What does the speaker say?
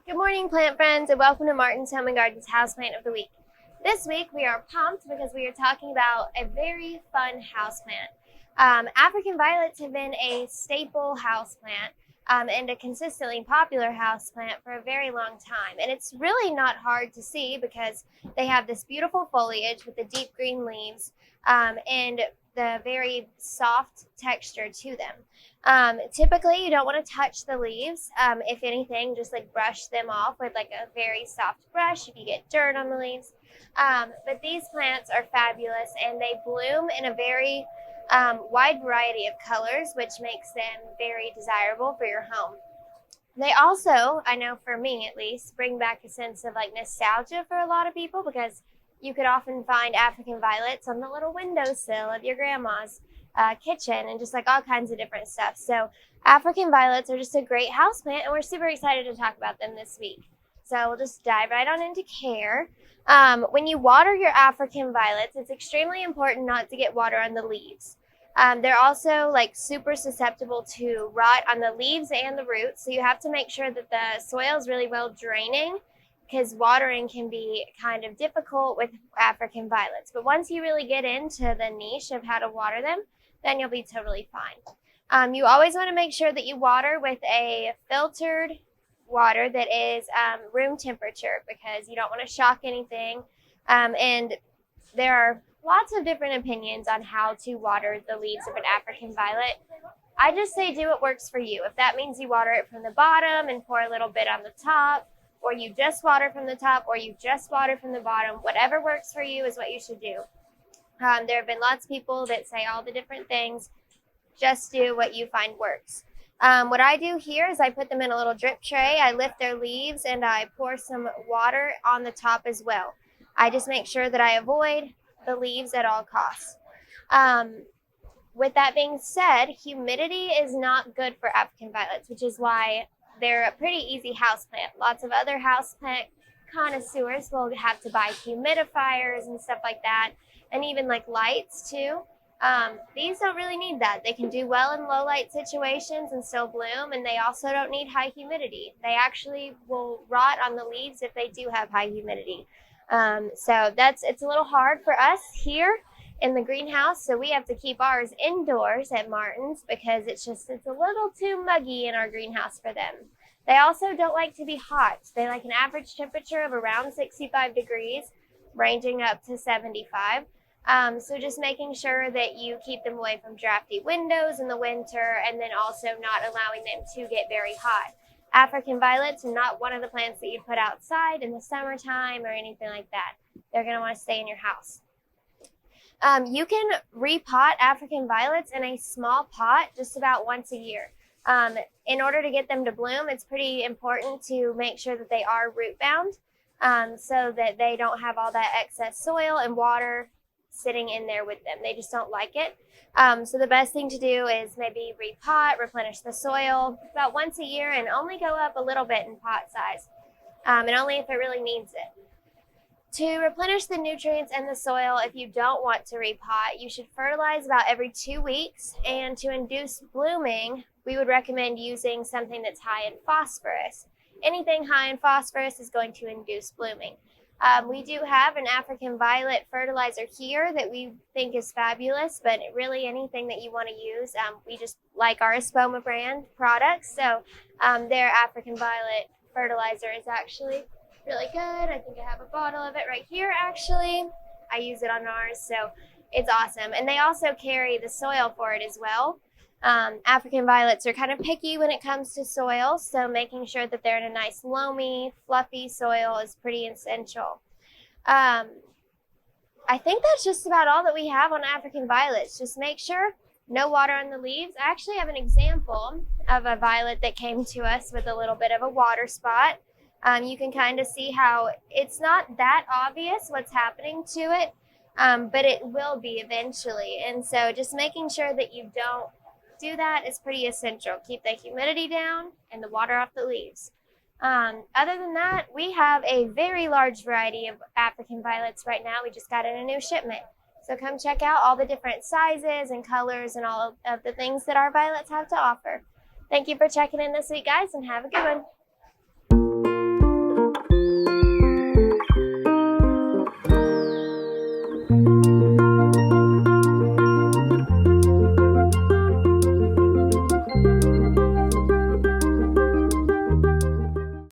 Good morning, plant friends, and welcome to Martin's Home and Garden's Houseplant of the Week. This week we are pumped because we are talking about a very fun houseplant. African violets have been a staple houseplant and a consistently popular houseplant for a very long time. And it's really not hard to see because they have this beautiful foliage with the deep green leaves and the very soft texture to them. Typically, you don't want to touch the leaves. If anything, just like brush them off with like a very soft brush if you get dirt on the leaves. But these plants are fabulous and they bloom in a very wide variety of colors, which makes them very desirable for your home. They also, I know for me at least, bring back a sense of like nostalgia for a lot of people because you could often find African violets on the little windowsill of your grandma's kitchen and just like all kinds of different stuff. So African violets are just a great houseplant and we're super excited to talk about them this week. So we'll just dive right on into care. When you water your African violets, it's extremely important not to get water on the leaves. They're also like super susceptible to rot on the leaves and the roots. So you have to make sure that the soil is really well draining because watering can be kind of difficult with African violets. But once you really get into the niche of how to water them, then you'll be totally fine. You always want to make sure that you water with a filtered water that is room temperature because you don't want to shock anything. And there are lots of different opinions on how to water the leaves of an African violet. I just say do what works for you. If that means you water it from the bottom and pour a little bit on the top, or you just water from the top, or you just water from the bottom, whatever works for you is what you should do. There have been lots of people that say all the different things. Just do what you find works. What I do here is I put them in a little drip tray. I lift their leaves and I pour some water on the top as well. I just make sure that I avoid the leaves at all costs. With that being said, humidity is not good for African violets, which is why they're a pretty easy houseplant. Lots of other houseplant connoisseurs will have to buy humidifiers and stuff like that, and even like lights too. These don't really need that. They can do well in low light situations and still bloom, and they also don't need high humidity. They actually will rot on the leaves if they do have high humidity. So it's a little hard for us here in the greenhouse, so we have to keep ours indoors at Martin's because it's a little too muggy in our greenhouse for them. They also don't like to be hot. They like an average temperature of around 65 degrees, ranging up to 75. So just making sure that you keep them away from drafty windows in the winter and then also not allowing them to get very hot. African violets are not one of the plants that you put outside in the summertime or anything like that. They're going to want to stay in your house. You can repot African violets in a small pot just about once a year. In order to get them to bloom, it's pretty important to make sure that they are root bound so that they don't have all that excess soil and water sitting in there with them. They just don't like it. So the best thing to do is maybe repot, replenish the soil about once a year and only go up a little bit in pot size and only if it really needs it. To replenish the nutrients in the soil, if you don't want to repot, you should fertilize about every 2 weeks. And to induce blooming, we would recommend using something that's high in phosphorus. Anything high in phosphorus is going to induce blooming. We do have an African violet fertilizer here that we think is fabulous, but really anything that you want to use, we just like our Espoma brand products. So their African violet fertilizer is actually really good. I think I have a bottle of it right here actually. I use it on ours, so it's awesome. And they also carry the soil for it as well. African violets are kind of picky when it comes to soil, so making sure that they're in a nice loamy, fluffy soil is pretty essential. I think that's just about all that we have on African violets. Just make sure no water on the leaves. I actually have an example of a violet that came to us with a little bit of a water spot. You can kind of see how it's not that obvious what's happening to it, but it will be eventually. And so just making sure that you don't do that is pretty essential. Keep the humidity down and the water off the leaves. Other than that, we have a very large variety of African violets right now. We just got in a new shipment. So come check out all the different sizes and colors and all of the things that our violets have to offer. Thank you for checking in this week, guys, and have a good one.